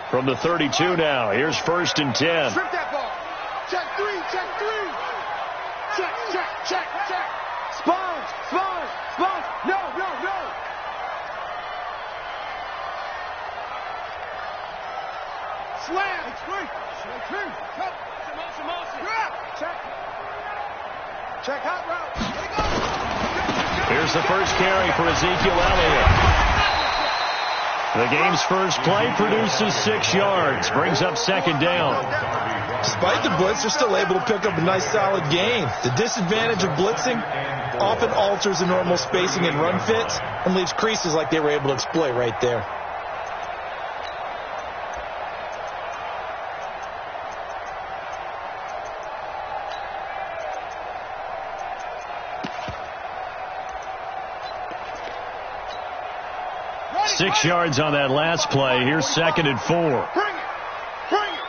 From the 32 now, here's 1st and 10. Strip that ball. Check three, check three. Check, check, check, check. Sponge, sponge, sponge. No, no, no. Slam. Cut. Check. Check hot route. Here's the first carry for Ezekiel Elliott. The game's first play produces 6 yards, brings up 2nd down. Despite the blitz, they're still able to pick up a nice solid gain. The disadvantage of blitzing often alters the normal spacing and run fits and leaves creases like they were able to exploit right there. Six yards on that last play. Here's 2nd and 4. Bring it. Bring it.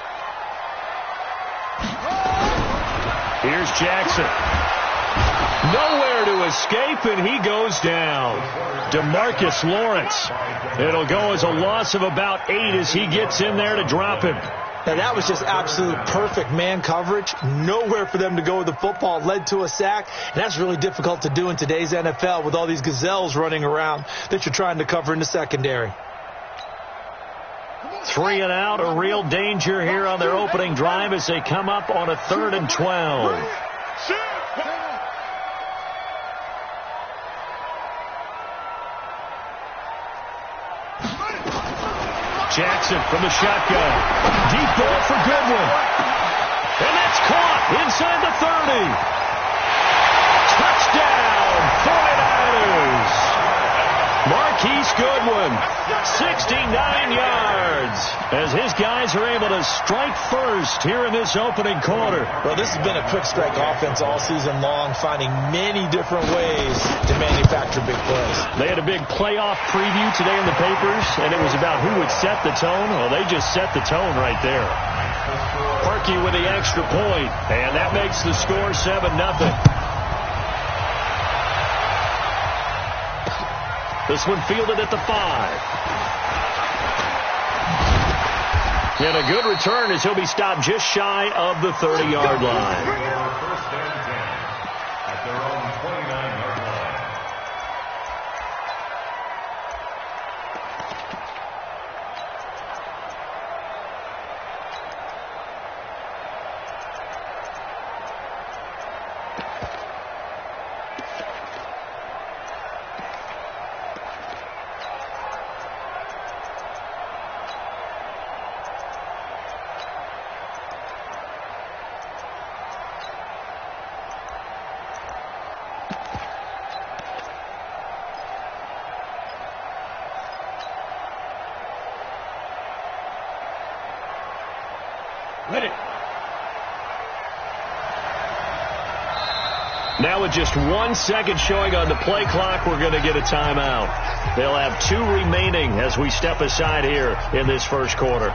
Here's Jackson. Nowhere to escape, and he goes down. DeMarcus Lawrence. It'll go as a loss of about 8 as he gets in there to drop him. Now, that was just absolute perfect man coverage. Nowhere for them to go with the football. Led to a sack. And that's really difficult to do in today's NFL with all these gazelles running around that you're trying to cover in the secondary. 3 and out, a real danger here on their opening drive as they come up on a 3rd and 12. Jackson from the shotgun. Deep ball for Goodwin. And that's caught inside the 30. Touchdown, 49ers. Marquise Goodwin, 69 yards, as his guys are able to strike first here in this opening quarter. Well, this has been a quick strike offense all season long, finding many different ways to manufacture big plays. They had a big playoff preview today in the papers, and it was about who would set the tone. Well, they just set the tone right there. Parkey with the extra point, and that makes the score 7-0. This one fielded at the 5. And a good return as he'll be stopped just shy of the 30-yard line. First and 10 at their own 29-yard line. Now with just 1 second showing on the play clock, we're going to get a timeout. They'll have 2 remaining as we step aside here in this first quarter.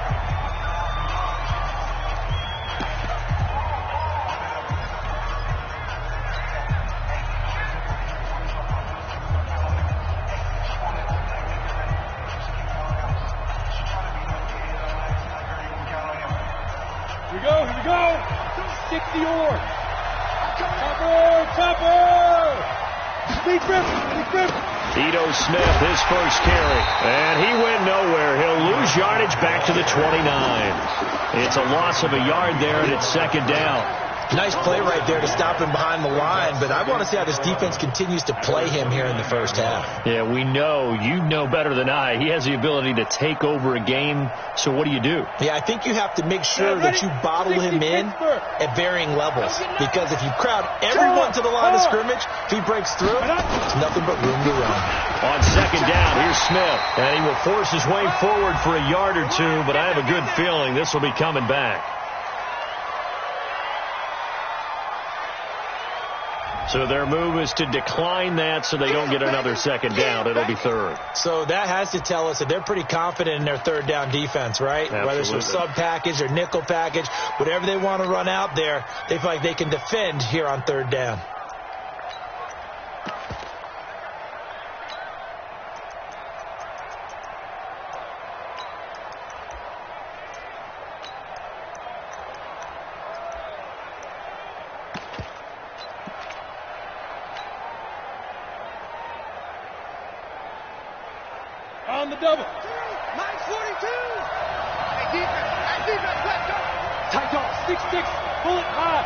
Here we go. 60 or. Topper! Big rip! Ito Smith, his first carry. And he went nowhere. He'll lose yardage back to the 29. It's a loss of a yard there, and it's 2nd down. Nice play right there to stop him behind the line, but I want to see how this defense continues to play him here in the first half. Yeah, we know. You know better than I. He has the ability to take over a game, so what do you do? Yeah, I think you have to make sure that you bottle him in at varying levels, because if you crowd everyone to the line of scrimmage, if he breaks through, it's nothing but room to run. On 2nd down, here's Smith, and he will force his way forward for a yard or 2, but I have a good feeling this will be coming back. So their move is to decline that so they don't get another 2nd down. It'll be 3rd. So that has to tell us that they're pretty confident in their 3rd down defense, right? Absolutely. Whether it's a sub package or nickel package, whatever they want to run out there, they feel like they can defend here on 3rd down. double. Mike 42. Hey, defense, let's go. Tight dog, 6-6, pull it high.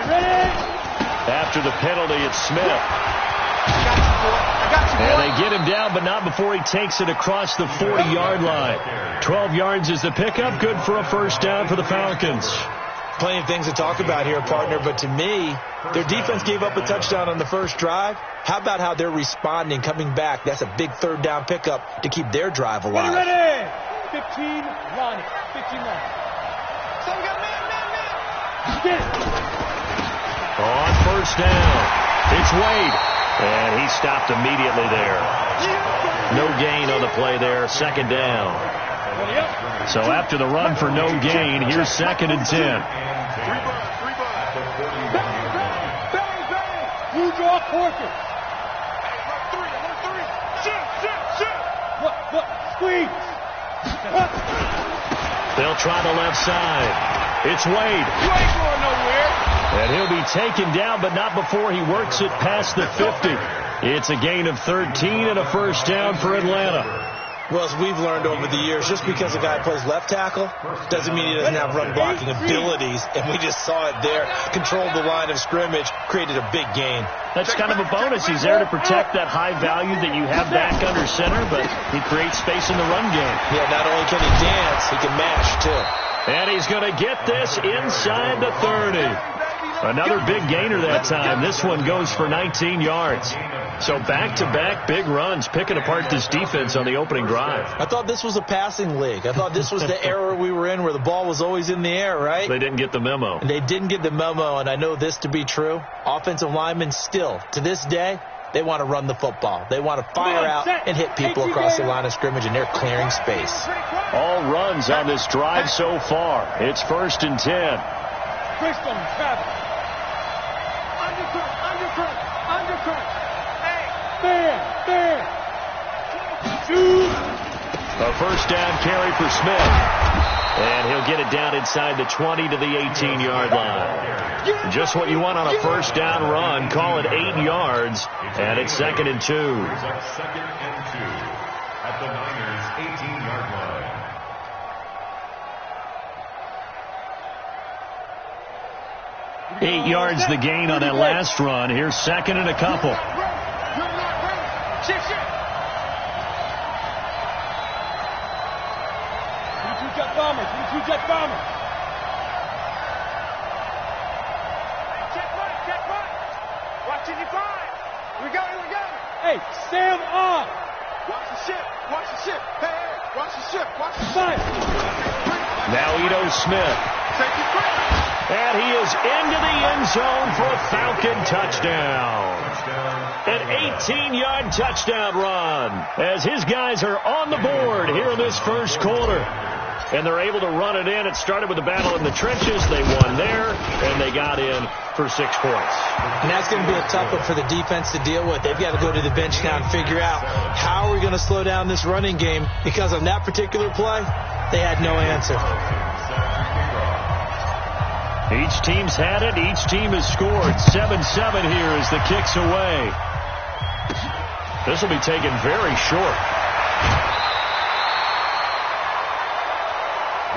Ready. After the penalty, it's Smith. I got you, boy. And they get him down, but not before he takes it across the 40-yard line. 12 yards is the pickup. Good for a first down for the Falcons. Plenty of things to talk about here, partner, but to me, their defense gave up a touchdown on the first drive. How about how they're responding, coming back? That's a big third down pickup to keep their drive alive. Ready. 15, Ronnie. 15 line. So we got man. Get it. On first down, it's Wade. And he stopped immediately there. No gain on the play there, second down. So after the run for no gain, here's 2nd and 10. You draw Corker. Look, squeeze. They'll try the left side. It's Wade. You ain't going nowhere. And he'll be taken down, but not before he works it past the 50. It's a gain of 13 and a first down for Atlanta. Well, as we've learned over the years, just because a guy plays left tackle doesn't mean he doesn't have run blocking abilities. And we just saw it there. Controlled the line of scrimmage, created a big gain. That's kind of a bonus. He's there to protect that high value that you have back under center, but he creates space in the run game. Yeah, not only can he dance, he can mash, too. And he's going to get this inside the 30. Another big gainer that time. This one goes for 19 yards. So back-to-back big runs, picking apart this defense on the opening drive. I thought this was a passing league. I thought this was the era we were in where the ball was always in the air, right? They didn't get the memo. They didn't get the memo, and I know this to be true. Offensive linemen still, to this day, they want to run the football. They want to fire out and hit people across the line of scrimmage, and they're clearing space. All runs on this drive so far. It's 1st and 10. Christone, Travis. Undercut. Fair. Shoot. A first down carry for Smith. And he'll get it down inside the 20 to the 18-yard line. Just what you want on a first down run. Call it 8 yards. And it's 2nd and 2. 2nd and 2 at the Niners' 18-yard line. 8 yards the gain on that last run. Here's 2nd and a couple. Shift. Two-jet bombers. Check right. Watch it, you find. We got it. Hey, Sam on. Watch the ship. Hey, watch the ship. Fire. Now Ito Smith. And he is into the end zone for a Falcon touchdown. An 18-yard touchdown run as his guys are on the board here in this first quarter. And they're able to run it in. It started with a battle in the trenches. They won there, and they got in for 6 points. And that's going to be a tough one for the defense to deal with. They've got to go to the bench now and figure out how are we going to slow down this running game, because on that particular play, they had no answer. Each team's had it. Each team has scored. 7-7 here as the kick's away. This will be taken very short.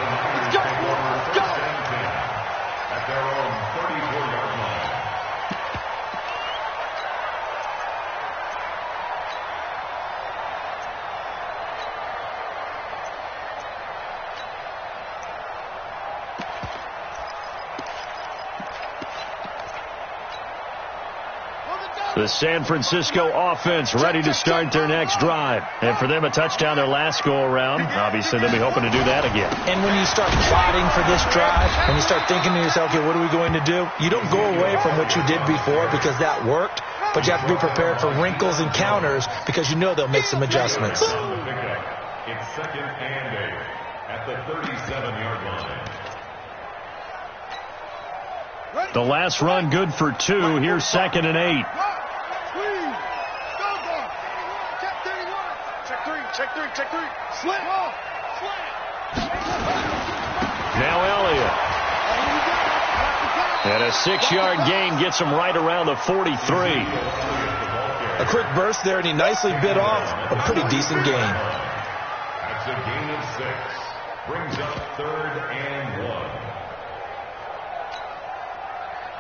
Let's go. At their own 34-yard line. The San Francisco offense ready to start their next drive. And for them, a touchdown their last go-around. Obviously, they'll be hoping to do that again. And when you start plotting for this drive, when you start thinking to yourself, okay, what are we going to do? You don't go away from what you did before because that worked, but you have to be prepared for wrinkles and counters because you know they'll make some adjustments. It's 2nd and 8 at the 37-yard line. The last run good for 2. Here's 2nd and 8. Check three. Slam. Now Elliott. And a 6-yard gain gets him right around the 43. A quick burst there, and he nicely bit off a pretty decent gain. That's a gain of 6. Brings up 3rd and 1.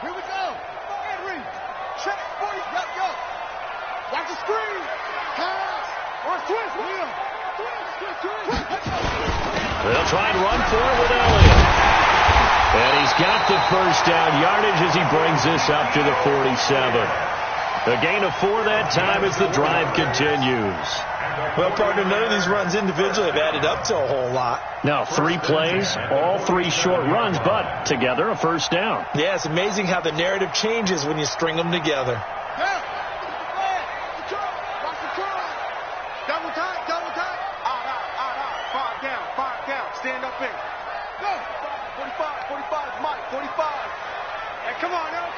Here we go. Henry. Check. Go. Watch the screen. Pass. Watch twist. Wheel. Twist. They'll try and run for it with Elliott. And he's got the first down yardage as he brings this up to the 47. A gain of 4 that time as the drive continues. Well, partner, none of these runs individually have added up to a whole lot. Now, 3 plays, all 3 short runs, but together a first down. Yeah, it's amazing how the narrative changes when you string them together. Yeah. Watch the turn. Double time. Out. 5 down. Stand up in. Go. 45, Mike. 45. Hey, come on now.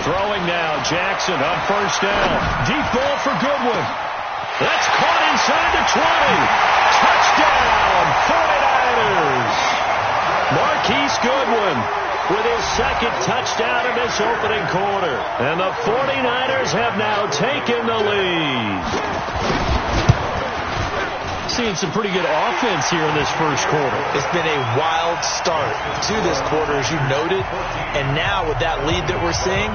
Throwing now, Jackson on first down. Deep ball for Goodwin. That's caught inside the 20. Touchdown, 49ers. Marquise Goodwin with his second touchdown in this opening quarter. And the 49ers have now taken the lead. Seeing some pretty good offense here in this first quarter. It's been a wild start to this quarter, as you noted. And now with that lead that we're seeing,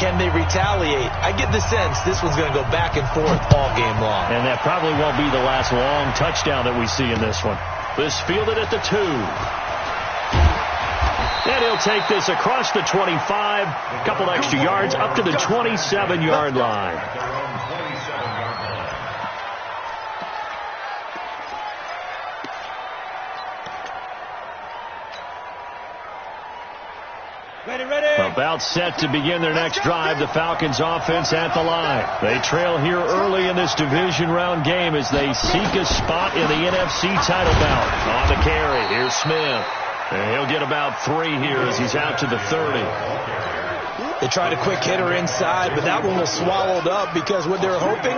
can they retaliate? I get the sense this one's going to go back and forth all game long. And that probably won't be the last long touchdown that we see in this one. This fielded at the 2. And he'll take this across the 25, a couple extra yards up to the 27-yard line. About set to begin their next drive, the Falcons offense at the line. They trail here early in this division round game as they seek a spot in the NFC title bout. On the carry, here's Smith. And he'll get about 3 here as he's out to the 30. They tried a quick hitter inside, but that one was swallowed up because what they're hoping,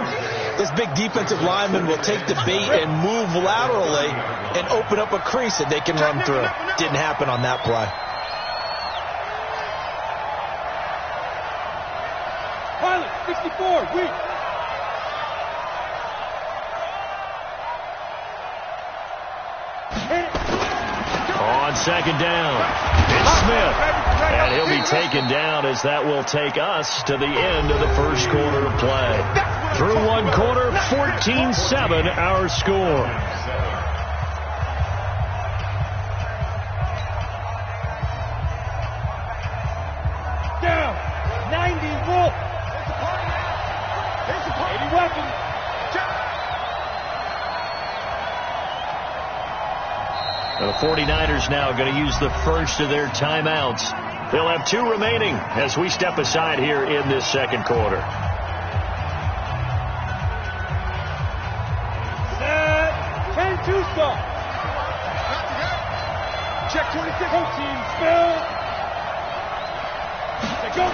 this big defensive lineman will take the bait and move laterally and open up a crease that they can run through. Didn't happen on that play. Pilot, 64, weak. On second down, it's Smith. And he'll be taken down as that will take us to the end of the first quarter of play. Through one quarter, 14-7 our score. Down, 90 Wolf. 80 weapons. The 49ers now going to use the first of their timeouts. They'll have 2 remaining as we step aside here in this second quarter. Set. 10-2 stop. Check 26. Team spill. They go.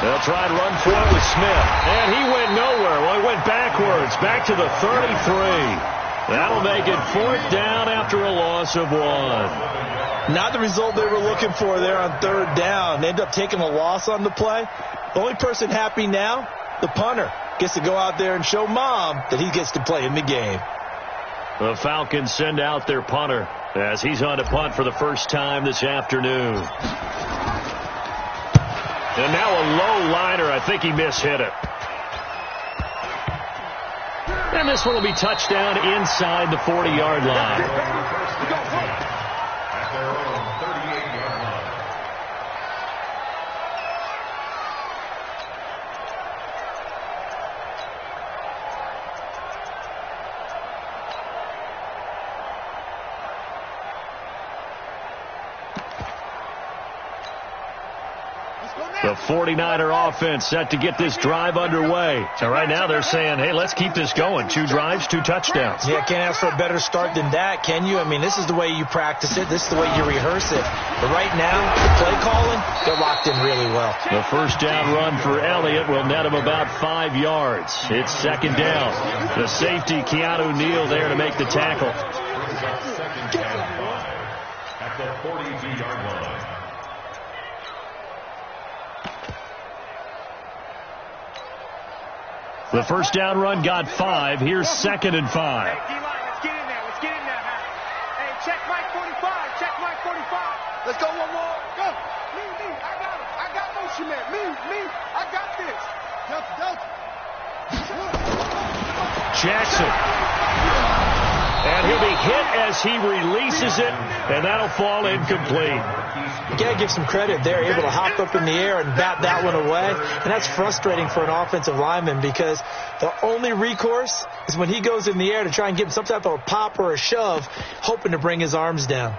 They'll try and run for it with Smith. And he went nowhere. Well, he went backwards. Back to the 33. That'll make it 4th down after a loss of 1. Not the result they were looking for there on 3rd down. They end up taking a loss on the play. The only person happy now, the punter, gets to go out there and show Mom that he gets to play in the game. The Falcons send out their punter as he's on to punt for the first time this afternoon. And now a low liner. I think he mishit it. And this one will be touchdown inside the 40-yard line. At their own 38-yard line. The 49er offense set to get this drive underway. So right now they're saying, hey, let's keep this going. 2 drives, 2 touchdowns. Yeah, can't ask for a better start than that, can you? I mean, this is the way you practice it. This is the way you rehearse it. But right now, the play calling, they're locked in really well. The first down run for Elliott will net him about 5 yards. It's 2nd down. The safety, Keanu Neal, there to make the tackle. Second down 5 at the 42-yard line. The first down run got 5. Here's 2nd and 5. Hey, D-line, let's get in there. Let's get in there, man. Hey, check Mike 45. Check Mike 45. Let's go one more. Go. Me. I got him. I got motion, man. Me. I got this. Delta. Jackson. And he'll be hit as he releases it, and that'll fall incomplete. You got to give some credit. They're able to hop up in the air and bat that one away. And that's frustrating for an offensive lineman because the only recourse is when he goes in the air to try and give him some type of a pop or a shove, hoping to bring his arms down.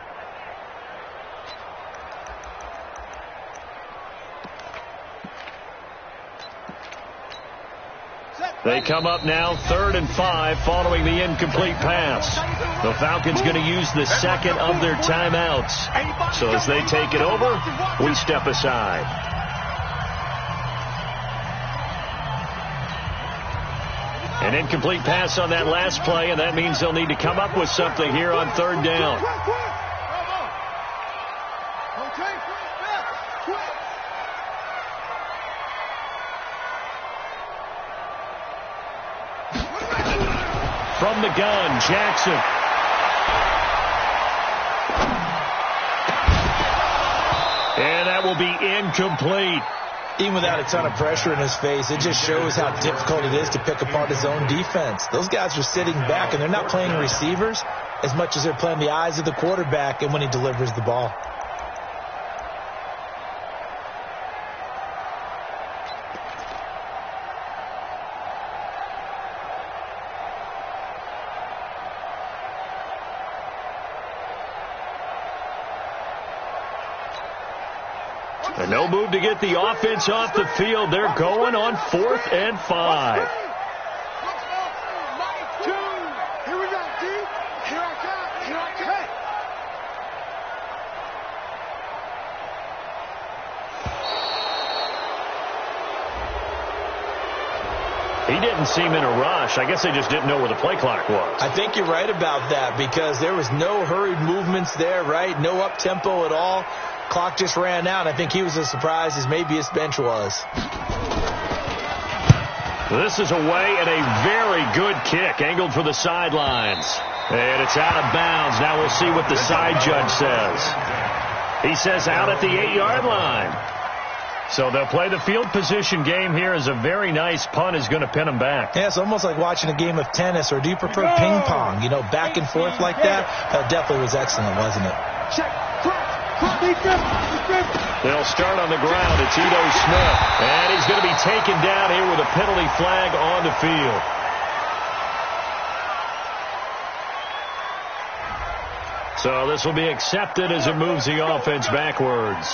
They come up now 3rd and 5 following the incomplete pass. The Falcons going to use the second of their timeouts. So as they take it over, we step aside. An incomplete pass on that last play, and that means they'll need to come up with something here on 3rd down. From the gun, Jackson. And that will be incomplete. Even without a ton of pressure in his face, it just shows how difficult it is to pick apart his own defense. Those guys are sitting back, and they're not playing receivers as much as they're playing the eyes of the quarterback and when he delivers the ball. And no move to get the offense off the field. They're going on 4th and 5. Here we go, D. Here I come. He didn't seem in a rush. I guess they just didn't know where the play clock was. I think you're right about that because there was no hurried movements there, right? No up-tempo at all. Clock just ran out. I think he was as surprised as maybe his bench was. This is away and a very good kick angled for the sidelines. And it's out of bounds. Now we'll see what the side judge says. He says out at the 8-yard line. So they'll play the field position game here as a very nice punt is going to pin them back. Yeah, it's almost like watching a game of tennis, or do you prefer ping pong? You know, back and forth like that? That definitely was excellent, wasn't it? They'll start on the ground. It's Ito Smith. And he's going to be taken down here with a penalty flag on the field. So this will be accepted as it moves the offense backwards.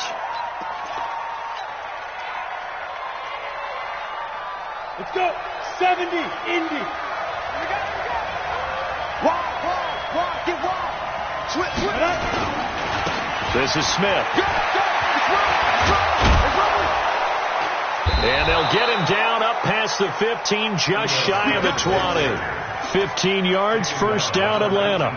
Let's go. 70, Indy. Walk, get walk. Switch. This is Smith. And they'll get him down up past the 15, just shy of the 20. 15 yards, first down, Atlanta.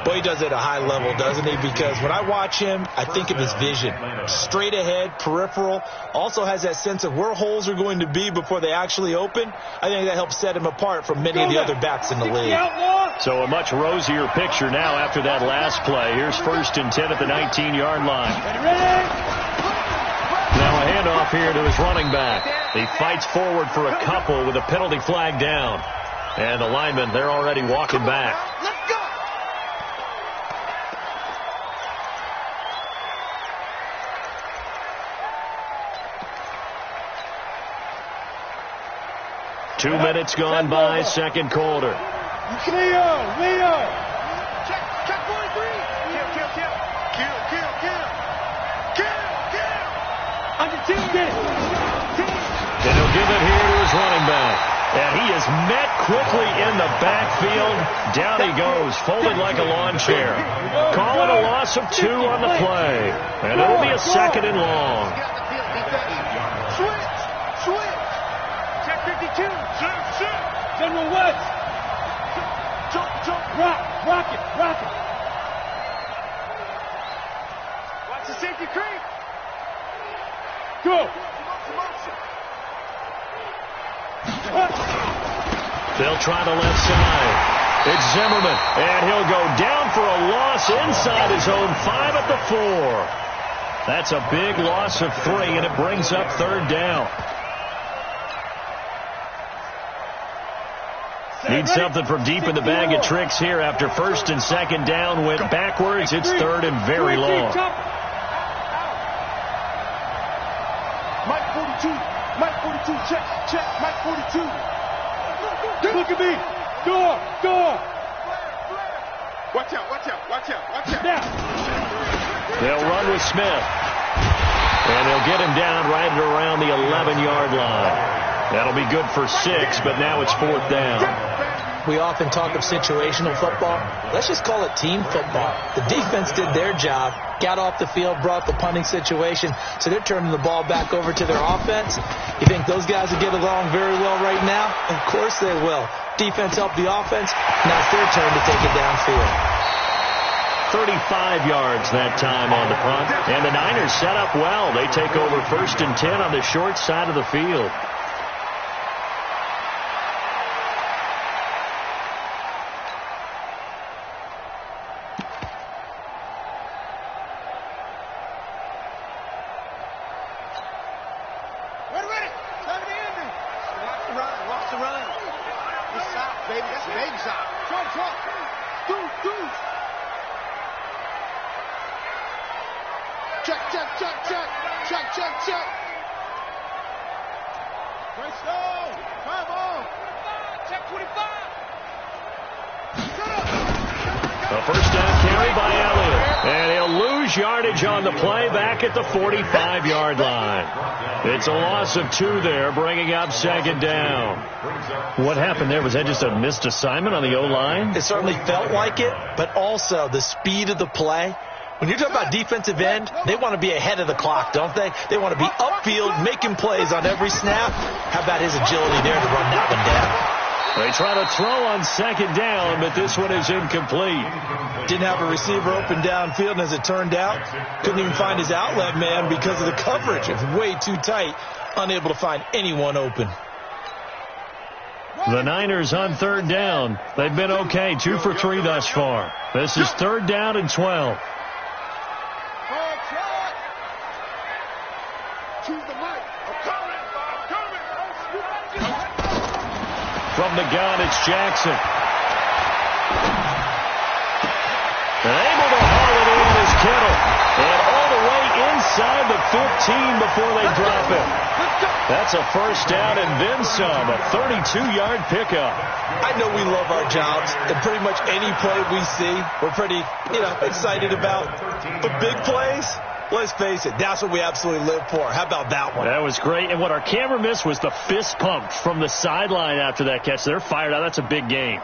Boy, he does it at a high level, doesn't he? Because when I watch him, I think of his vision. Straight ahead, peripheral. Also has that sense of where holes are going to be before they actually open. I think that helps set him apart from many of the other backs in the league. So a much rosier picture now after that last play. Here's 1st and 10 at the 19-yard line. Now a handoff here to his running back. He fights forward for a couple with a penalty flag down. And the linemen, they're already walking back. Let's go. 2 minutes gone by, second quarter. Leo. Check 43. Kill. Under 2, get it. And he'll give it here to his running back. And he is met quickly in the backfield. Down he goes, folded like a lawn chair. Calling a loss of 2 on the play. And it'll be a 2nd and long. Switch. Check 52. General West. Jump. Rock it. Watch the safety creep. Go. try the left side. It's Zimmerman, and he'll go down for a loss inside his own 5 at the 4. That's a big loss of 3, and it brings up third down. Need something from deep in the bag of tricks here after first and second down went backwards. It's third and very long. Mike 42, Mike 42, check, Mike 42. Look at me. Door. Watch out. Now. They'll run with Smith. And they'll get him down right at around the 11-yard line. That'll be good for 6, but now it's fourth down. We often talk of situational football. Let's just call it team football. The defense did their job, got off the field, brought the punting situation, so they're turning the ball back over to their offense. You think those guys will get along very well right now? Of course they will. Defense helped the offense. Now it's their turn to take it downfield. 35 yards that time on the punt. And the Niners set up well. They take over first and 10 on the short side of the field. Check. First down. Come on. Check 25. A first down carry by Elliott. And he'll lose yardage on the play back at the 45-yard line. It's a loss of 2 there, bringing up second down. What happened there? Was that just a missed assignment on the O-line? It certainly felt like it, but also the speed of the play. When you're talking about defensive end, they want to be ahead of the clock, don't they? They want to be upfield, making plays on every snap. How about his agility there to run that one down? They try to throw on second down, but this one is incomplete. Didn't have a receiver open downfield, and as it turned out, couldn't even find his outlet man because of the coverage. It's way too tight, unable to find anyone open. The Niners on third down. They've been okay, 2 for 3 thus far. This is third down and 12. From the gun, it's Jackson. And able to haul it in is Kittle. And all the way inside the 15 before they drop it. That's a first down and then some. A 32-yard pickup. I know we love our jobs, and pretty much any play we see, we're pretty, excited about. But big plays, let's face it, that's what we absolutely live for. How about that one? That was great. And what our camera missed was the fist pump from the sideline after that catch. They're fired out. That's a big game.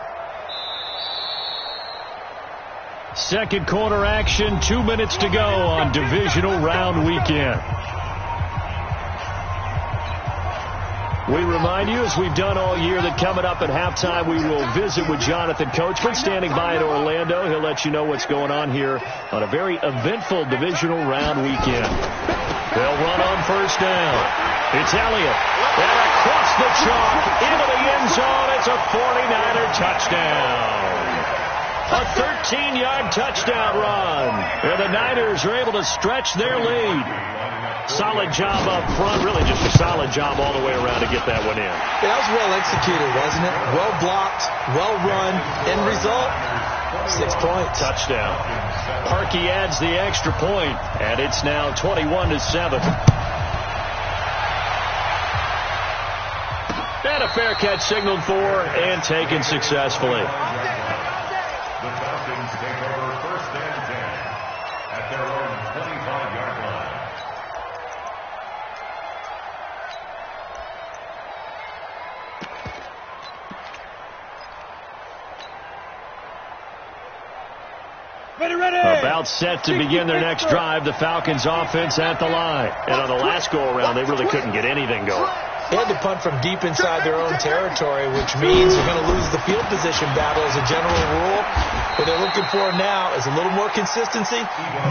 Second quarter action, 2 minutes to go on divisional round weekend. We remind you, as we've done all year, that coming up at halftime, we will visit with Jonathan Coachman standing by in Orlando. He'll let you know what's going on here on a very eventful divisional round weekend. They'll run on first down. It's Elliott. And across the chalk into the end zone. It's a 49er touchdown. A 13-yard touchdown run. And the Niners are able to stretch their lead. Solid job up front. Really just a solid job all the way around to get that one in. Yeah, that was well executed, wasn't it? Well blocked, well run. End result, 6 points. Touchdown. Parkey adds the extra point, and it's now 21-7. And a fair catch signaled for and taken successfully. The Falcons take over first and 10 at their own 25-yard line. About set to begin their next drive. The Falcons offense at the line. And on the last go-around, they really couldn't get anything going. They had to punt from deep inside their own territory, which means they're going to lose the field position battle as a general rule. What they're looking for now is a little more consistency,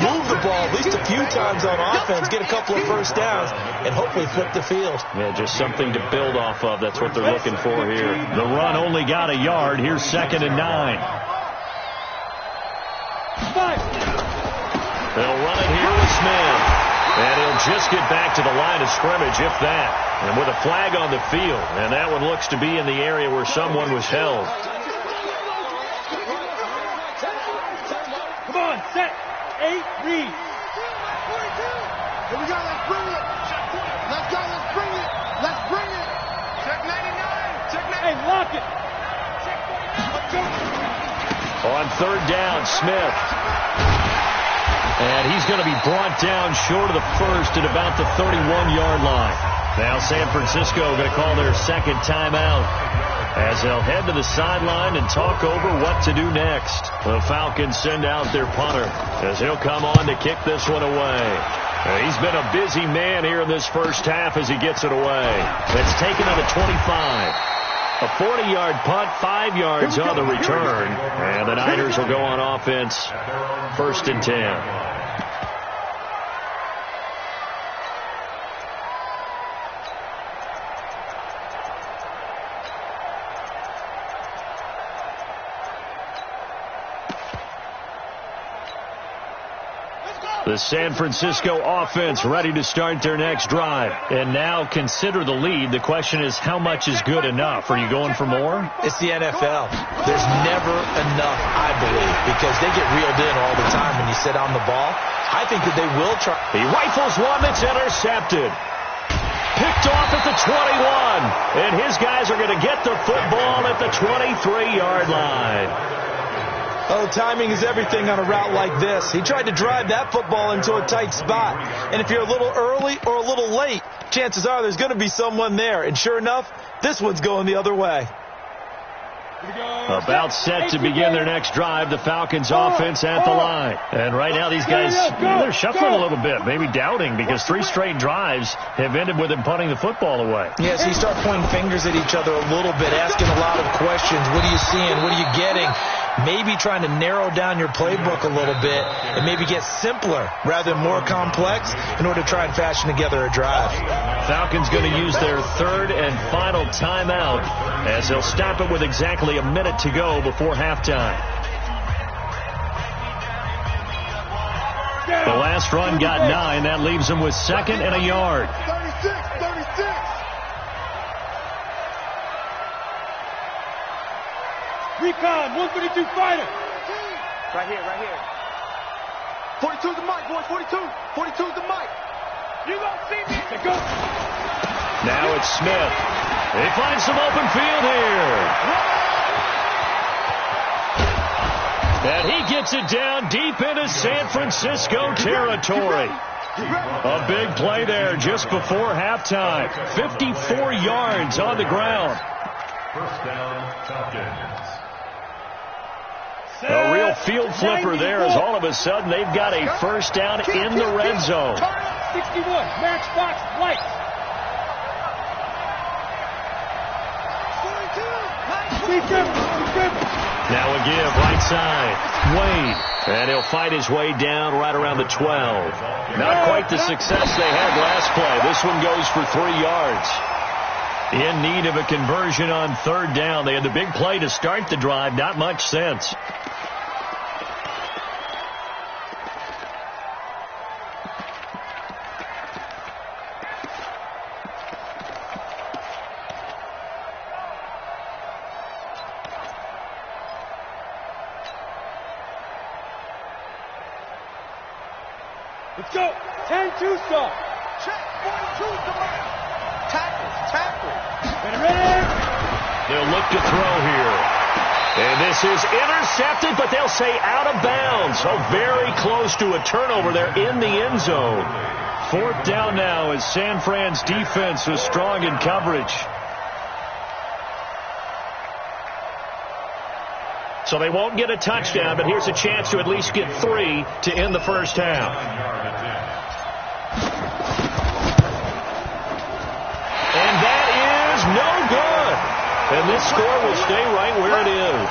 move the ball at least a few times on offense, get a couple of first downs, and hopefully flip the field. Yeah, just something to build off of. That's what they're looking for here. The run only got a yard. Here's 2nd and 9. They'll run it here with Smith. And he'll just get back to the line of scrimmage, if that. And with a flag on the field. And that one looks to be in the area where someone was held. Come on, set, 8, read. Here we go, let's bring it. Let's go, let's bring it. Let's bring it. Check 99. Check 99. Hey, lock it. Check 49. On 3rd down, Smith. And he's going to be brought down short of the first at about the 31-yard line. Now San Francisco going to call their 2nd timeout as they'll head to the sideline and talk over what to do next. The Falcons send out their punter as he'll come on to kick this one away. He's been a busy man here in this first half as he gets it away. It's taken at the 25. A 40-yard punt, 5 yards on the return. And the Niners will go on offense, 1st and 10. The San Francisco offense ready to start their next drive. And now consider the lead. The question is, how much is good enough? Are you going for more? It's the NFL. There's never enough, I believe, because they get reeled in all the time when you sit on the ball. I think that they will try. He rifles one that's intercepted. Picked off at the 21. And his guys are going to get the football at the 23-yard line. Oh, timing is everything on a route like this. He tried to drive that football into a tight spot. And if you're a little early or a little late, chances are there's going to be someone there. And sure enough, this one's going the other way. About set to begin their next drive, the Falcons offense at the line. And right now these guys, they're shuffling a little bit, maybe doubting, because 3 straight drives have ended with them punting the football away. Yeah, so you start pointing fingers at each other a little bit, asking a lot of questions. What are you seeing? What are you getting? Maybe trying to narrow down your playbook a little bit and maybe get simpler rather than more complex in order to try and fashion together a drive. Falcons going to use their 3rd and final timeout as they'll stop it with exactly a minute to go before halftime. The last run got 9. That leaves them with 2nd and a yard. 36. Recon, 132 fighter. Right here. 42's the mic, boys. 42's the mic. You don't see me. Go. Now it's Smith. They find some open field here. And he gets it down deep into San Francisco territory. A big play there just before halftime. 54 yards on the ground. First down, Falcons. A real field flipper there as all of a sudden they've got a first down in the red zone. 61, matchbox lights. 42, now a give, right side. Wade. And he'll fight his way down right around the 12. Not quite the success they had last play. This one goes for 3 yards. In need of a conversion on 3rd down. They had the big play to start the drive. Not much sense. Let's go. 10-2 stop. Check. 42's the mic. Tackle. Ready. They'll look to throw here. And this is intercepted, but they'll say out of bounds. So very close to a turnover there in the end zone. 4th down now as San Fran's defense was strong in coverage. So they won't get a touchdown, but here's a chance to at least get 3 to end the first half. And that is no good. And this score will stay right where it is.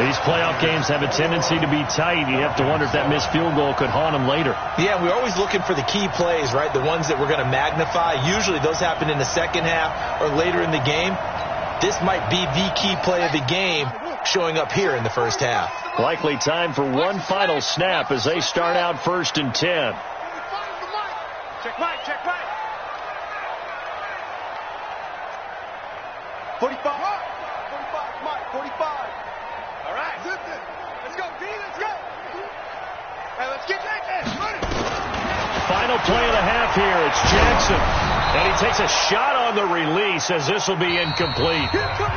These these playoff games have a tendency to be tight. You have to wonder if that missed field goal could haunt them later. Yeah, we're always looking for the key plays, right? The ones that we're going to magnify. Usually those happen in the second half or later in the game. This might be the key play of the game showing up here in the first half. Likely time for one final snap as they start out 1st and 10. Check right, check right. 45. 45, Mike, 45. All right. Let's go, B, let's go. Hey, let's get that. Run it. Final play of the half here. It's Jackson. And he takes a shot on the release as this will be incomplete.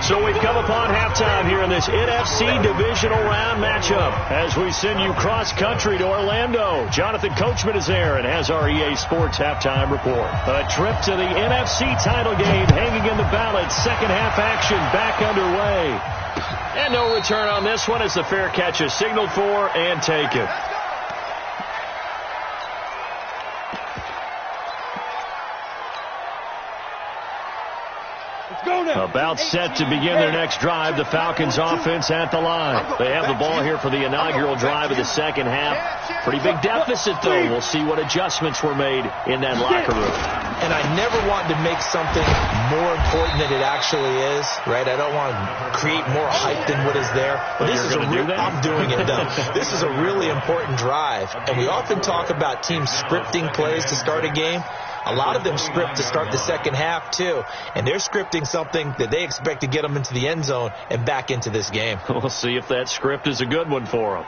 So we've come upon halftime here in this NFC Divisional Round matchup as we send you cross-country to Orlando. Jonathan Coachman is there and has our EA Sports halftime report. A trip to the NFC title game hanging in the balance. Second half action back underway. And no return on this one as the fair catch is signaled for and taken. About set to begin their next drive. The Falcons offense at the line. They have the ball here for the inaugural drive of the second half. Pretty big deficit, though. We'll see what adjustments were made in that locker room. And I never want to make something more important than it actually is, right? I don't want to create more hype than what is there. But this is I'm doing it, though. This is a really important drive. And we often talk about teams scripting plays to start a game. A lot of them script to start the second half, too. And they're scripting something that they expect to get them into the end zone and back into this game. We'll see if that script is a good one for them.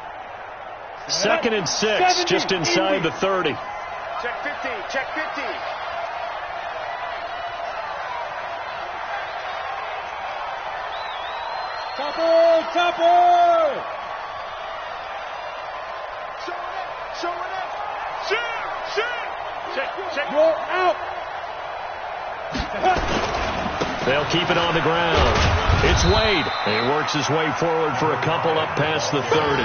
2nd and 6, just inside the 30. Check 50, check 50. Topper! Show it up! Shoot! Check. Roll out. They'll keep it on the ground. It's Wade. And he works his way forward for a couple up past the 30.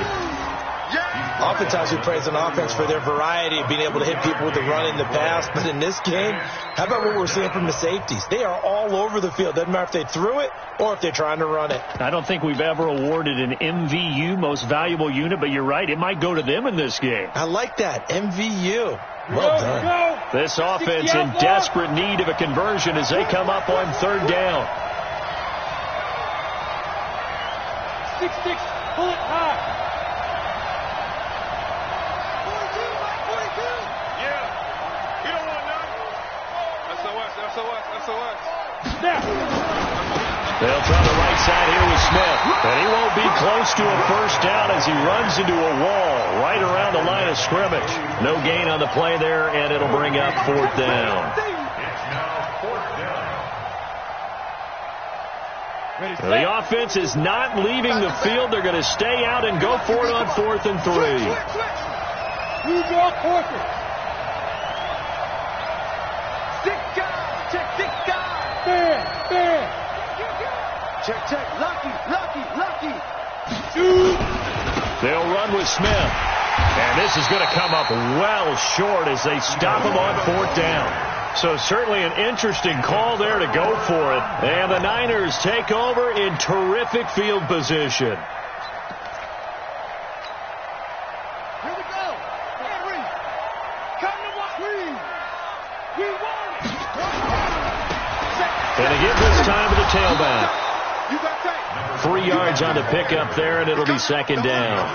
Oftentimes we praise an offense for their variety of being able to hit people with the run in the pass. But in this game, how about what we're seeing from the safeties? They are all over the field. Doesn't matter if they threw it or if they're trying to run it. I don't think we've ever awarded an MVU, most valuable unit, but you're right. It might go to them in this game. I like that. MVU. Well done. This offense in desperate need of a conversion as they come up on 3rd down. 6-6, pull it high. 42. Yeah. You don't want none. SOS. Snap. They'll try the right side here with Smith. And he won't be close to a first down as he runs into a wall right around the line of scrimmage. No gain on the play there, and it'll bring up 4th down. The offense is not leaving the field. They're going to stay out and go for it on 4th and 3. New ball quarter. 6 guys. Check 6 guys. Fair. Check. Lucky. Shoot. They'll run with Smith. And this is going to come up well short as they stop him on 4th down. So certainly an interesting call there to go for it. And the Niners take over in terrific field position. Here we go. Henry. Come to what we want it. And they give this time to the tailback. You got that. 3 yards on the pickup there, and it'll be 2nd down.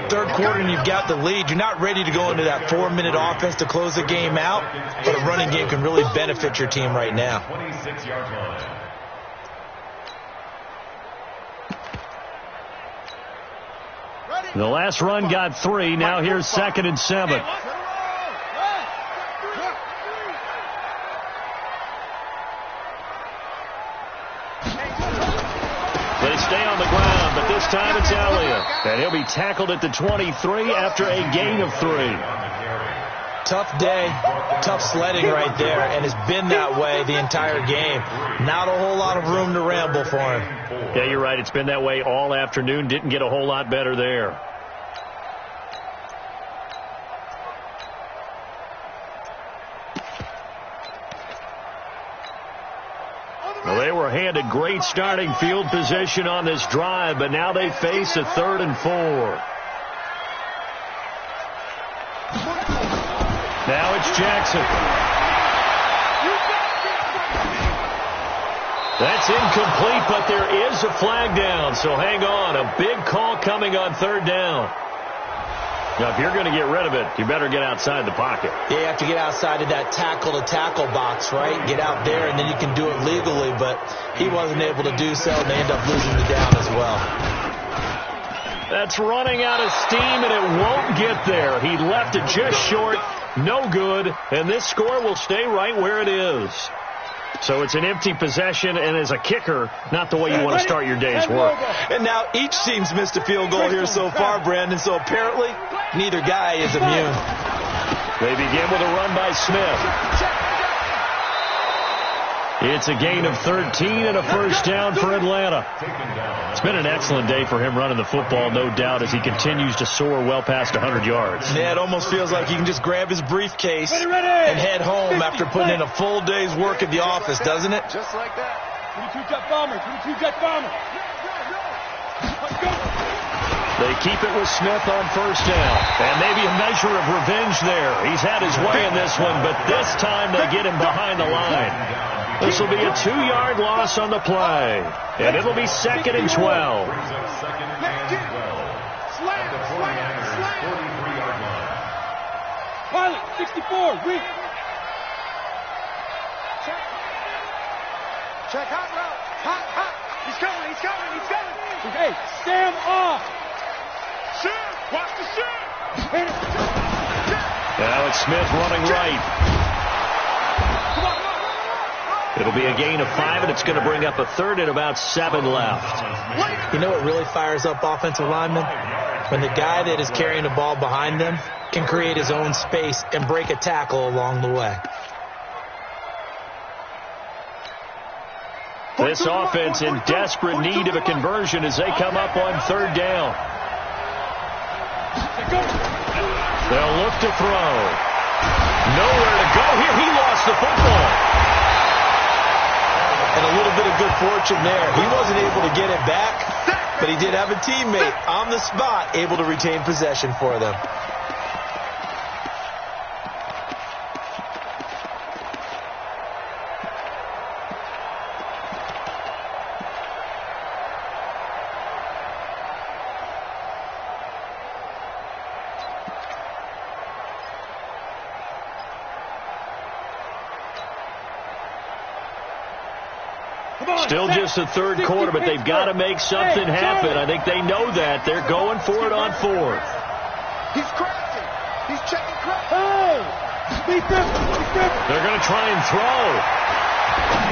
3rd quarter, and you've got the lead. You're not ready to go into that 4-minute offense to close the game out, but a running game can really benefit your team right now. 26-yard line. The last run got 3. Now here's 2nd and 7. They stay on the ground, but this time it's Elliott. And he'll be tackled at the 23 after a gain of 3. Tough day, tough sledding right there, and it's been that way the entire game. Not a whole lot of room to ramble for him. Yeah, you're right. It's been that way all afternoon. Didn't get a whole lot better there. Well, they were 4 handed great starting field position on this drive, but now they face a 3rd and 4. Now it's Jackson. That's incomplete, but there is a flag down, so hang on. A big call coming on 3rd down. Now, if you're going to get rid of it, you better get outside the pocket. Yeah, you have to get outside of that tackle-to-tackle box, right? Get out there, and then you can do it legally, but he wasn't able to do so, and they end up losing the down as well. That's running out of steam, and it won't get there. He left it just short, no good, and this score will stay right where it is. So it's an empty possession, and as a kicker, not the way you want to start your day's work. And now each team's missed a field goal here so far, Brandon, so apparently neither guy is immune. They begin with a run by Smith. It's a gain of 13 and a first down for Atlanta. It's been an excellent day for him running the football, no doubt, as he continues to soar well past 100 yards. Yeah, it almost feels like he can just grab his briefcase and head home after putting in a full day's work at the office, doesn't it? Just like that. 22 Jet Bomber. 22 Jet Bomber. Let's go. They keep it with Smith on first down. And maybe a measure of revenge there. He's had his way in this one, but this time they get him behind the line. This will be a 2-yard loss on the play. And it'll be 2nd and 12. Pilot, 64, read. Check hot route. Hot. He's coming. Okay, stand off. Shoot, watch the shoot. Now it's Smith running right. It'll be a gain of 5, and it's going to bring up a 3rd and about 7 left. You know what really fires up offensive linemen? When the guy that is carrying the ball behind them can create his own space and break a tackle along the way. This offense in desperate need of a conversion as they come up on 3rd down. They'll look to throw. Nowhere to go here. He lost the football. And a little bit of good fortune there. He wasn't able to get it back, but he did have a teammate on the spot able to retain possession for them. Still just the 3rd quarter, but they've got to make something happen. I think they know that. They're going for it on 4th. He's crashing. He's checking crash. They're going to try and throw.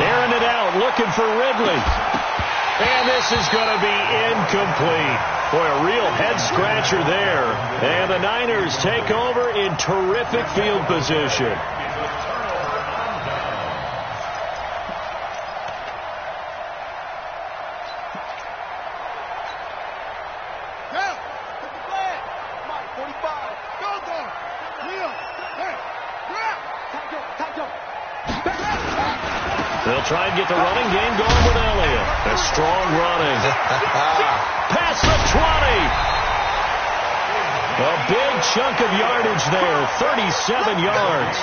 Airing it out, looking for Ridley. And this is going to be incomplete. Boy, a real head-scratcher there. And the Niners take over in terrific field position. They'll try and get the running game going with Elliott. A strong running. Past the 20. A big chunk of yardage there. 37 yards.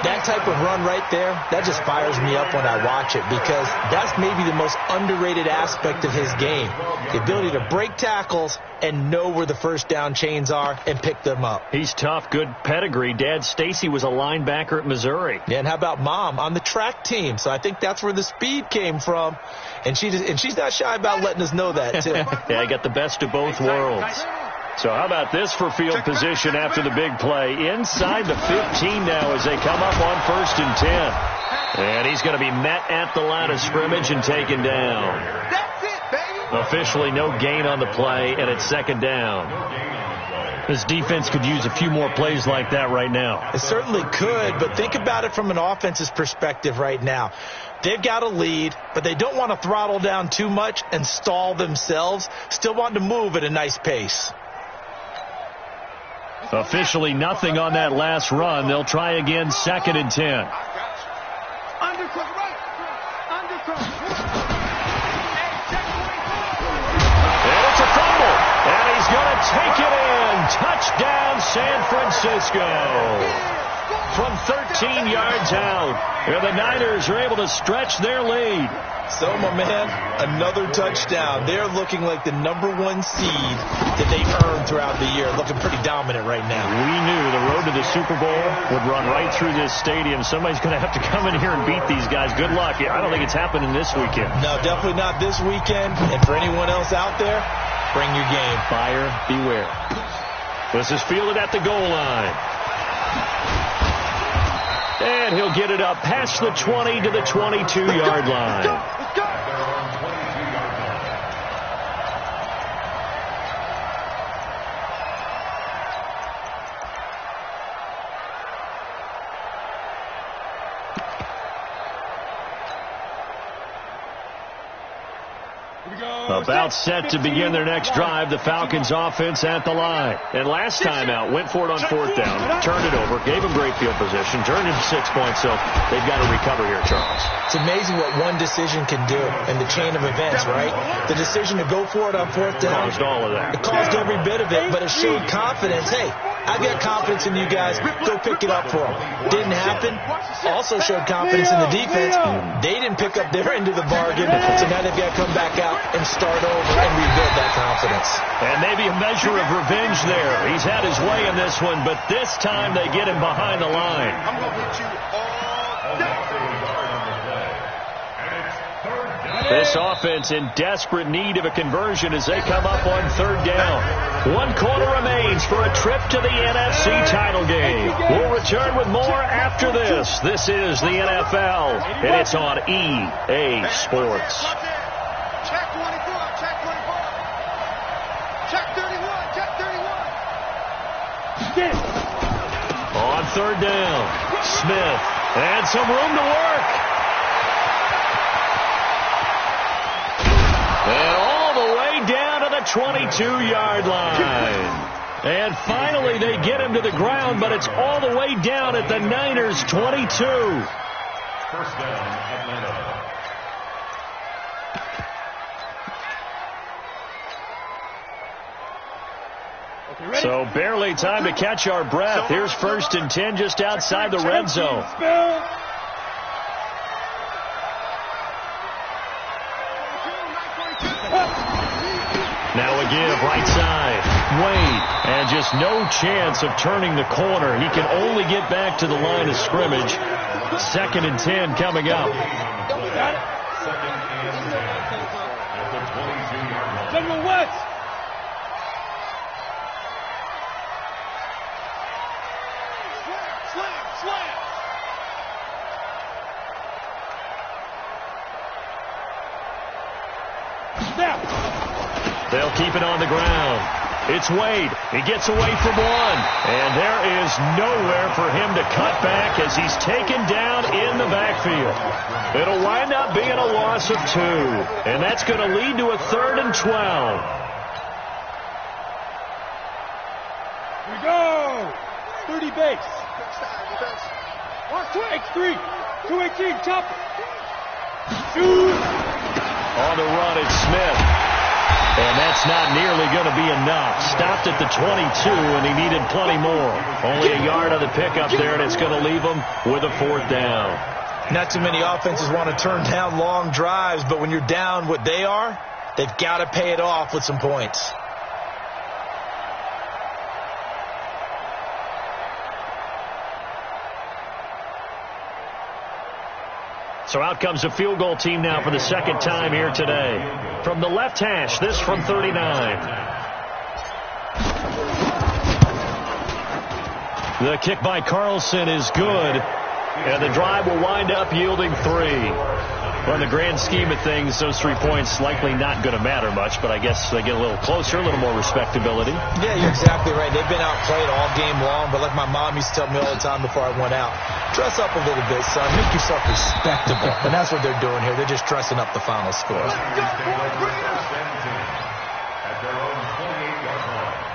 That type of run right there, that just fires me up when I watch it because that's maybe the most underrated aspect of his game. The ability to break tackles and know where the first down chains are and pick them up. He's tough, good pedigree. Dad Stacy was a linebacker at Missouri. Yeah, and how about Mom on the track team? So I think that's where the speed came from. And she's not shy about letting us know that, too. Yeah, I got the best of both worlds. So how about this for field position after the big play? Inside the 15 now as they come up on 1st and 10. And he's going to be met at the line of scrimmage and taken down. That's it, baby. Officially no gain on the play, and it's 2nd down. This defense could use a few more plays like that right now. It certainly could, but think about it from an offense's perspective right now. They've got a lead, but they don't want to throttle down too much and stall themselves. Still want to move at a nice pace. Officially nothing on that last run. They'll try again 2nd and 10. Undercut right. Undercut. touchdown, San Francisco. From 13 yards out, and the Niners are able to stretch their lead. So, my man, another touchdown. They're looking like the #1 seed that they've earned throughout the year. Looking pretty dominant right now. We knew the road to the Super Bowl would run right through this stadium. Somebody's going to have to come in here and beat these guys. Good luck. I don't think it's happening this weekend. No, definitely not this weekend. And for anyone else out there, bring your game. Buyer beware. This is fielded at the goal line. And he'll get it up past the 20 to the 22-yard line. Let's go. About set to begin their next drive, the Falcons offense at the line. And last time out, went for it on 4th down, turned it over, gave them great field position, turned it to 6 points, so they've got to recover here, Charles. It's amazing what one decision can do in the chain of events, right? The decision to go for it on 4th down. Caused all of that. It caused every bit of it, but it showed confidence. Hey, I've got confidence in you guys. Go pick it up for them. Didn't happen. Also showed confidence in the defense. They didn't pick up their end of the bargain, so now they've got to come back out and start over and rebuild that confidence. And maybe a measure of revenge there. He's had his way in this one, but this time they get him behind the line. I'm going to hit you all day. This offense in desperate need of a conversion as they come up on 3rd down. 1 quarter remains for a trip to the NFC title game. We'll return with more after this. This is the NFL, and it's on EA Sports. Check 24, check 24. Check 31, check 31. On 3rd down, Smith, and some room to work. And all the way down to the 22-yard line. And finally they get him to the ground, but it's all the way down at the Niners' 22. 1st down, Atlanta. So barely time to catch our breath. Here's 1st and 10 just outside the red zone. Now a give, right side. Wade, and just no chance of turning the corner. He can only get back to the line of scrimmage. 2nd and 10 coming up. 2nd and 10 at the 22-yard line. General West. Slam. They'll keep it on the ground. It's Wade. He gets away from one. And there is nowhere for him to cut back as he's taken down in the backfield. It'll wind up being a loss of 2. And that's going to lead to a 3rd and 12. Here we go. 30 base. X3. 218. Chop. Shoot. On the run, it's Smith. And that's not nearly going to be enough. Stopped at the 22, and he needed plenty more. Only a yard on the pickup there, and it's going to leave him with a 4th down. Not too many offenses want to turn down long drives, but when you're down what they are, they've got to pay it off with some points. So out comes a field goal team now for the 2nd time here today. From the left hash, this from 39. The kick by Carlson is good, and the drive will wind up yielding 3. Well, in the grand scheme of things, those 3 points likely not going to matter much, but I guess they get a little closer, a little more respectability. Yeah, you're exactly right. They've been outplayed all game long, but like my mom used to tell me all the time before I went out, dress up a little bit, son. Make yourself respectable. And that's what they're doing here. They're just dressing up the final score. At their own 28-yard line.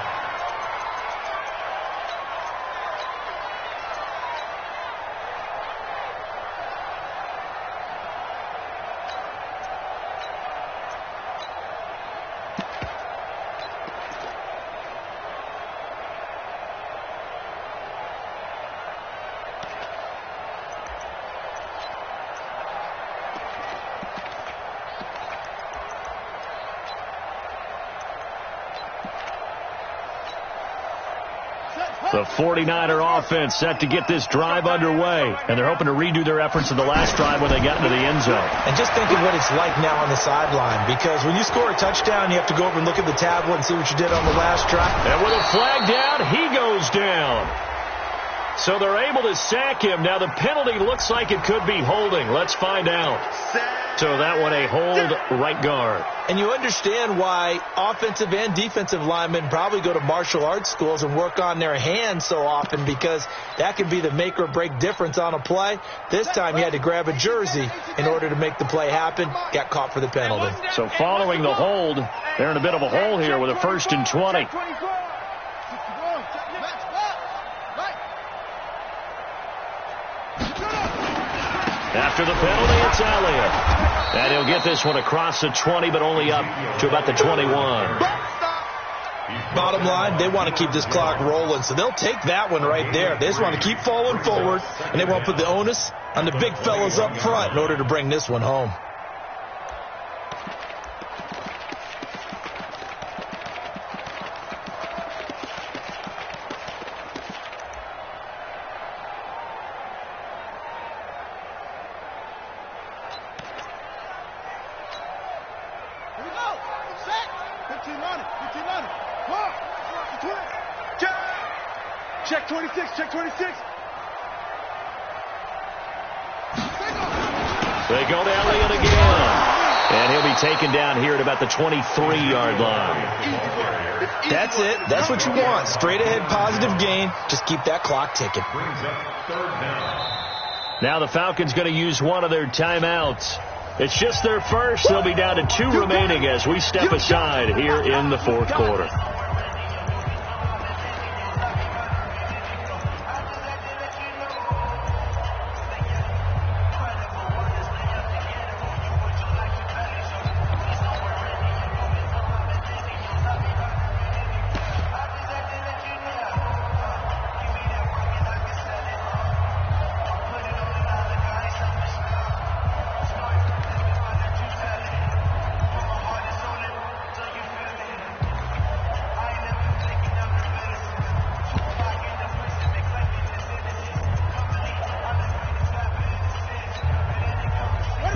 The 49er offense set to get this drive underway, and they're hoping to redo their efforts in the last drive when they got into the end zone. And just think of what it's like now on the sideline, because when you score a touchdown, you have to go over and look at the tablet and see what you did on the last drive. And with a flag down, he goes down. So they're able to sack him. Now the penalty looks like it could be holding. Let's find out. So that one a hold right guard. And you understand why offensive and defensive linemen probably go to martial arts schools and work on their hands so often, because that can be the make or break difference on a play. This time he had to grab a jersey in order to make the play happen. Got caught for the penalty. So following the hold, they're in a bit of a hole here with a 1st and 20. After the penalty, it's Elliott. And he'll get this one across the 20, but only up to about the 21. Bottom line, they want to keep this clock rolling, so they'll take that one right there. They just want to keep falling forward, and they want to put the onus on the big fellas up front in order to bring this one home. Check 26, check 26. They go to Elliott again. And he'll be taken down here at about the 23-yard line. That's it. That's what you want. Straight ahead positive gain. Just keep that clock ticking. Now the Falcons going to use one of their timeouts. It's just their first. They'll be down to 2 remaining as we step aside here in the 4th quarter.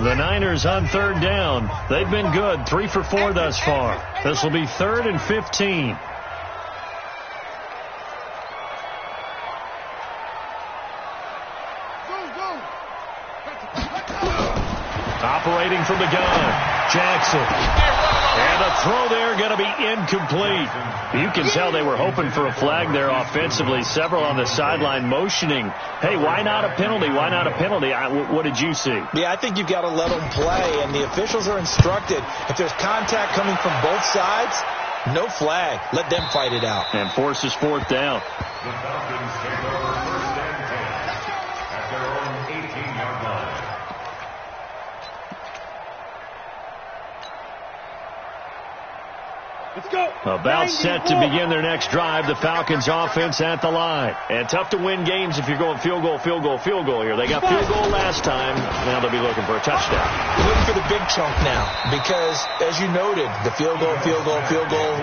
The Niners on 3rd down. They've been good. 3 for 4 thus far. This will be 3rd and 15. Operating from the gun, Jackson. And the throw there going to be incomplete. You can tell they were hoping for a flag there offensively. Several on the sideline motioning, hey, why not a penalty? Why not a penalty? What did you see? Yeah, I think you've got to let them play, and the officials are instructed, if there's contact coming from both sides, no flag. Let them fight it out. And forces 4th down. The Falcons take over 1st and 10 at their own 18-yard line. Let's go. About set to begin their next drive. The Falcons offense at the line. And tough to win games if you're going field goal, field goal, field goal here. They got field goal last time. Now they'll be looking for a touchdown. Looking for the big chunk now, because as you noted, the field goal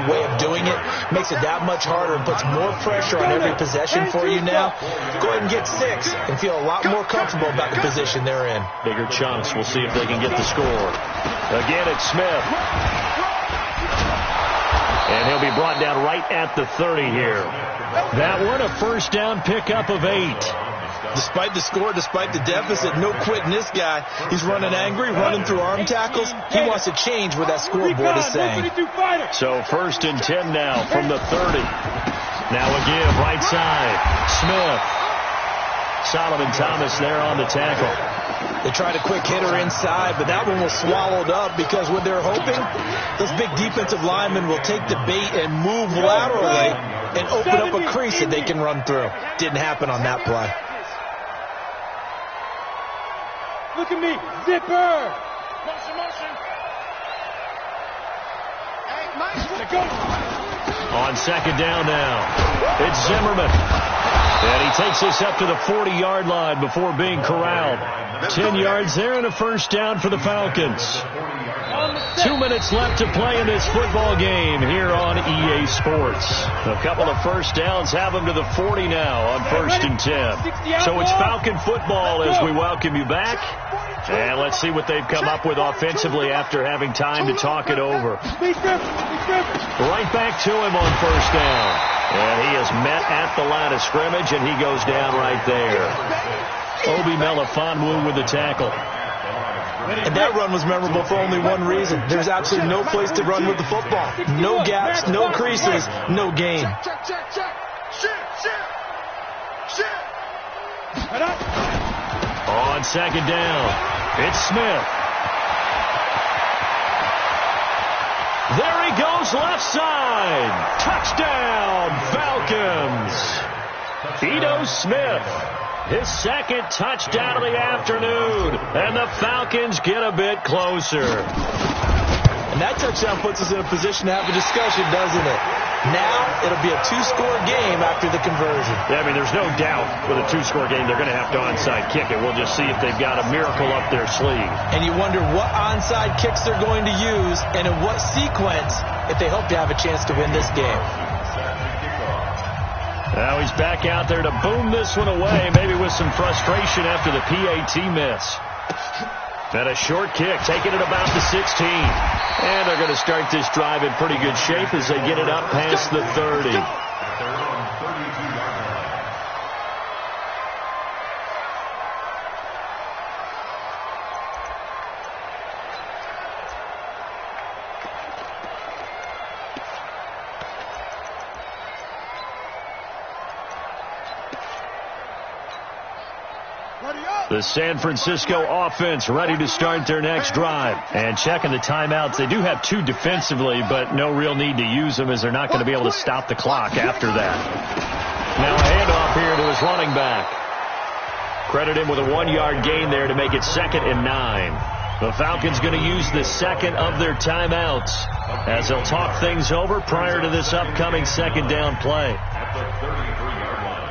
way of doing it makes it that much harder and puts more pressure on every possession for you now. Go ahead and get 6 and feel a lot more comfortable about the position they're in. Bigger chunks. We'll see if they can get the score. Again, it's Smith. And he'll be brought down right at the 30 here. That one, a 1st down pickup of 8. Despite the score, despite the deficit, no quitting this guy. He's running angry, running through arm tackles. He wants to change what that scoreboard is saying. So 1st and 10 now from the 30. Now again, right side, Smith. Solomon Thomas there on the tackle. They tried a quick hitter inside, but that one was swallowed up, because what they're hoping, those big defensive linemen will take the bait and move laterally and open up a crease that they can run through. Didn't happen on that play. Look at me. Zipper. Motion. On 2nd down now, it's Zimmerman. And he takes us up to the 40-yard line before being corralled. 10 yards there and a 1st down for the Falcons. 2 minutes left to play in this football game here on EA Sports. A couple of first downs have them to the 40 now on 1st and 10. So it's Falcon football as we welcome you back. And let's see what they've come up with offensively after having time to talk it over. Right back to him on 1st down. And he is met at the line of scrimmage, and he goes down right there. Obi Melifonwu with the tackle. And that run was memorable for only one reason. There's absolutely no place to run with the football. No gaps, no creases, no gain. On 2nd down, it's Smith. There he goes, left side. Touchdown, Falcons. Ito Smith. His 2nd touchdown of the afternoon. And the Falcons get a bit closer. And that touchdown puts us in a position to have a discussion, doesn't it? Now it'll be a 2-score game after the conversion. Yeah, I mean, there's no doubt with a 2-score game they're going to have to onside kick it. We'll just see if they've got a miracle up their sleeve. And you wonder what onside kicks they're going to use and in what sequence if they hope to have a chance to win this game. Now he's back out there to boom this one away, maybe with some frustration after the PAT miss. And a short kick, taking it about the 16. And they're going to start this drive in pretty good shape as they get it up past the 30. The San Francisco offense ready to start their next drive. And checking the timeouts. They do have 2 defensively, but no real need to use them as they're not going to be able to stop the clock after that. Now a handoff here to his running back. Credit him with a 1-yard gain there to make it 2nd and 9. The Falcons going to use the 2nd of their timeouts as they'll talk things over prior to this upcoming 2nd down play. At the 33-yard line.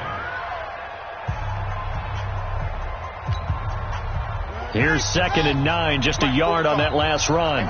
Here's 2nd and 9, just a yard on that last run.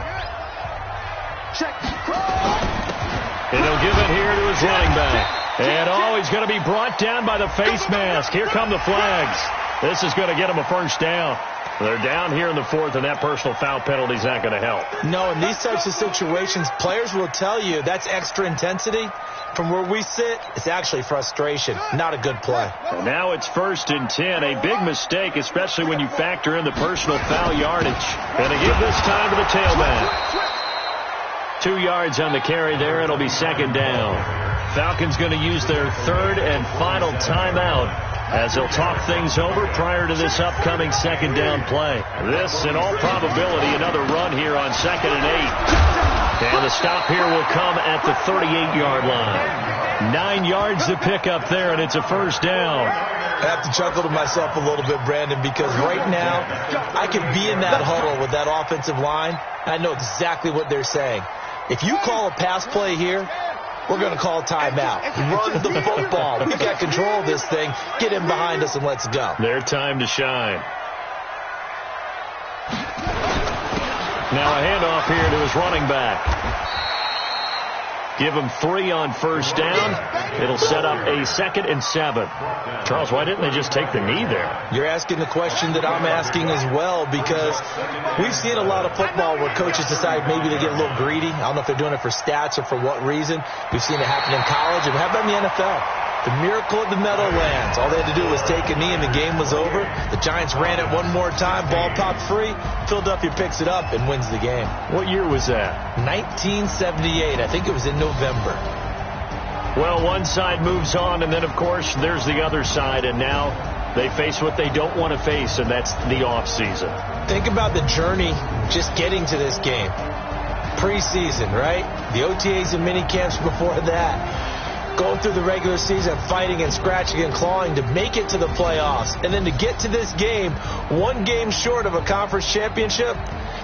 And he'll give it here to his running back. And he's going to be brought down by the face mask. Here come the flags. This is going to get him a 1st down. They're down here in the 4th, and that personal foul penalty is not going to help. No, in these types of situations, players will tell you that's extra intensity. From where we sit, it's actually frustration, not a good play. And now it's 1st and 10, a big mistake, especially when you factor in the personal foul yardage. Going to give this time to the tailback. 2 yards on the carry there. It'll be 2nd down. Falcons going to use their 3rd and final timeout as they'll talk things over prior to this upcoming 2nd down play. This, in all probability, another run here on 2nd and 8. And the stop here will come at the 38-yard line. 9 yards to pick up there, and it's a 1st down. I have to chuckle to myself a little bit, Brandon, because right now I can be in that huddle with that offensive line. I know exactly what they're saying. If you call a pass play here, we're going to call timeout. Run the football. We've got control of this thing. Get in behind us and let's go. Their time to shine. Now a handoff here to his running back. Give him 3 on 1st down. It'll set up a 2nd and 7. Charles, why didn't they just take the knee there? You're asking the question that I'm asking as well, because we've seen a lot of football where coaches decide maybe they get a little greedy. I don't know if they're doing it for stats or for what reason. We've seen it happen in college, and how about in the NFL? The miracle of the Meadowlands. All they had to do was take a knee and the game was over. The Giants ran it one more time. Ball popped free. Philadelphia picks it up and wins the game. What year was that? 1978. I think it was in November. Well, one side moves on, and then, of course, there's the other side, and now they face what they don't want to face, and that's the offseason. Think about the journey just getting to this game. Preseason, right? The OTAs and mini camps before that. Going through the regular season, fighting and scratching and clawing to make it to the playoffs. And then to get to this game, 1 game short of a conference championship,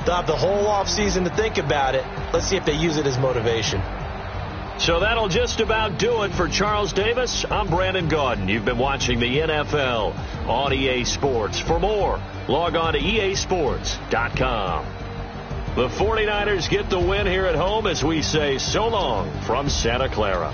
they'll have the whole offseason to think about it. Let's see if they use it as motivation. So that'll just about do it for Charles Davis. I'm Brandon Gaudin. You've been watching the NFL on EA Sports. For more, log on to easports.com. The 49ers get the win here at home as we say so long from Santa Clara.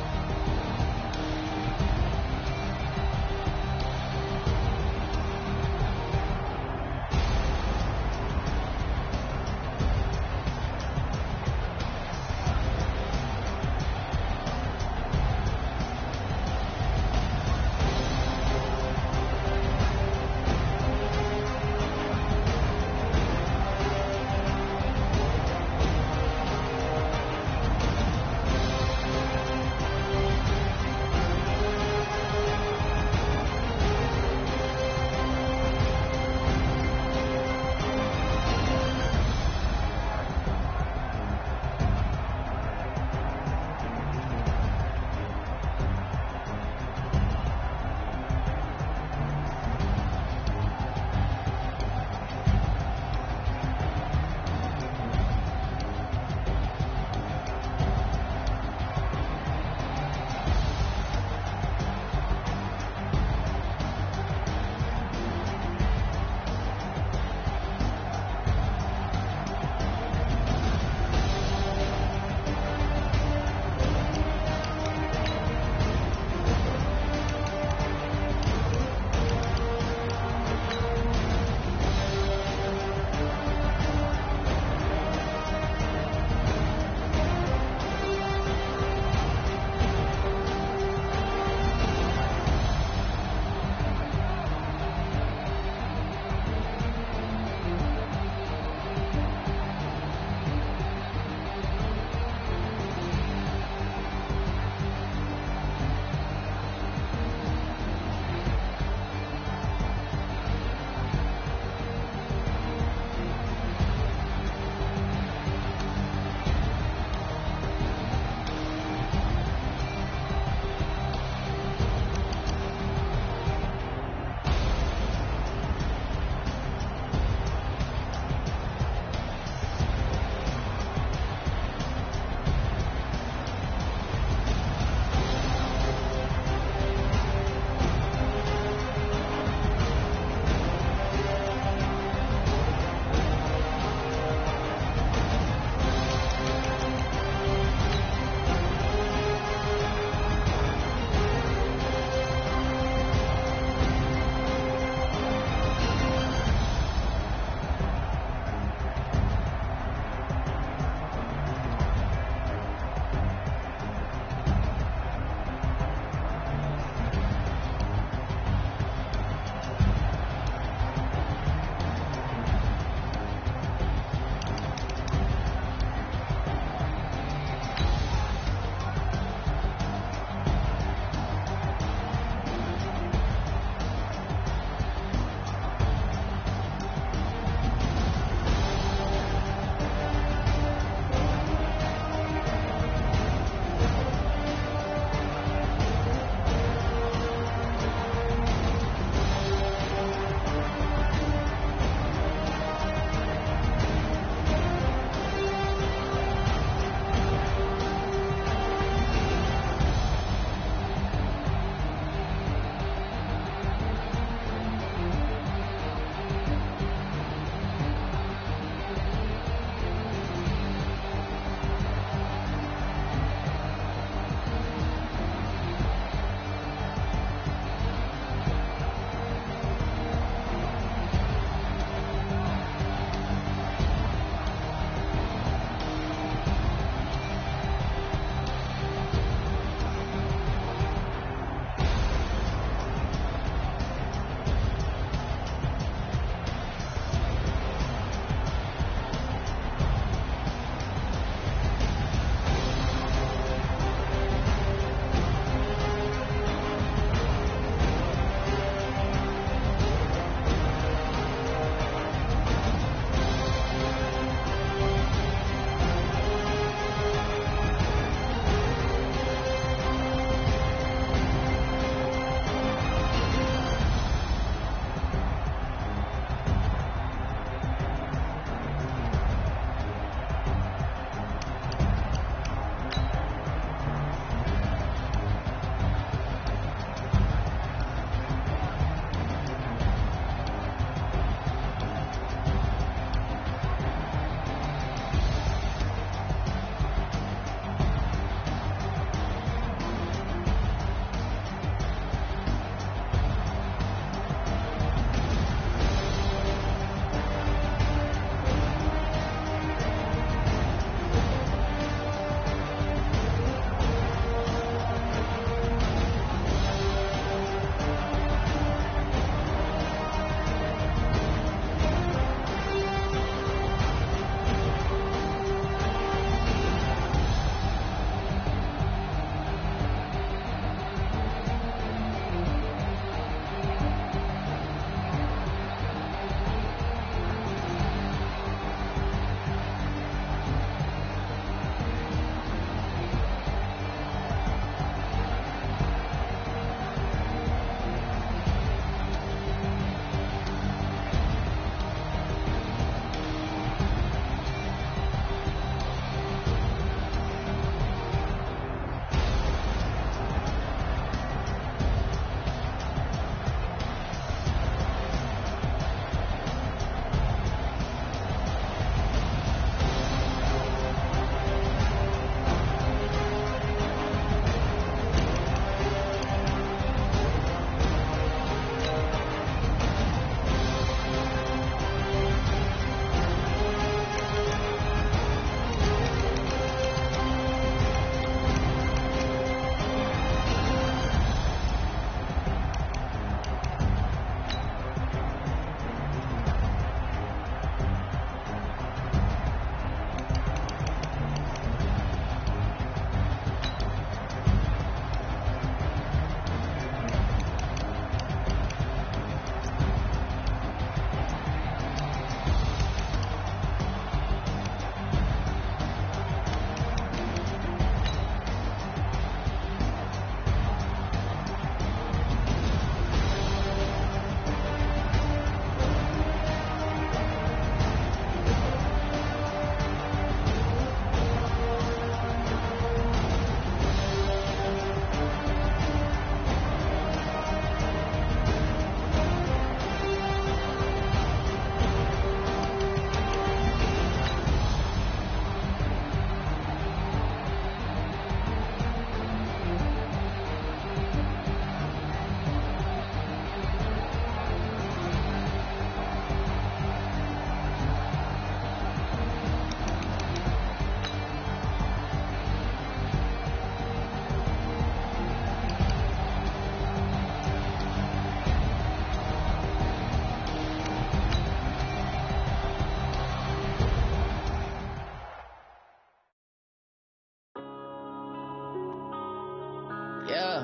Yeah.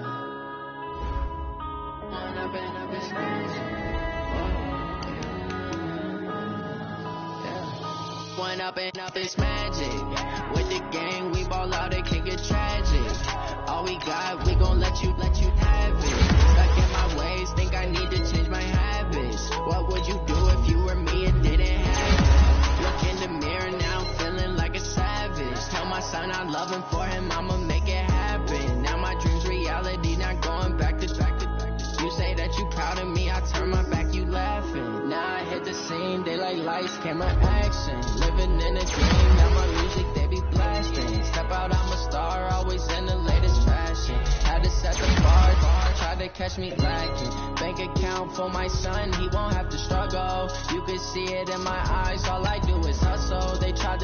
One up and up is magic. With the gang, we ball out, it can get tragic. All we got, we gon' let you have it. Stuck in my ways, think I need to change my habits. What would you do if you were me and didn't have it? Look in the mirror now, I'm feeling like a savage. Tell my son I love him, for him I'ma make it happen. Now my dream's reality, not going back to. You say that you proud of me, I turn my back, you laughing. Now I hit the scene, they like lights, camera, action. Living in a dream, now my music, they be blasting. Step out, I'm a star, always in the latest fashion. Had to set the bar, tried to catch me lacking. Bank account for my son, he won't have to struggle. You can see it in my eyes, all I do is hustle. They tried to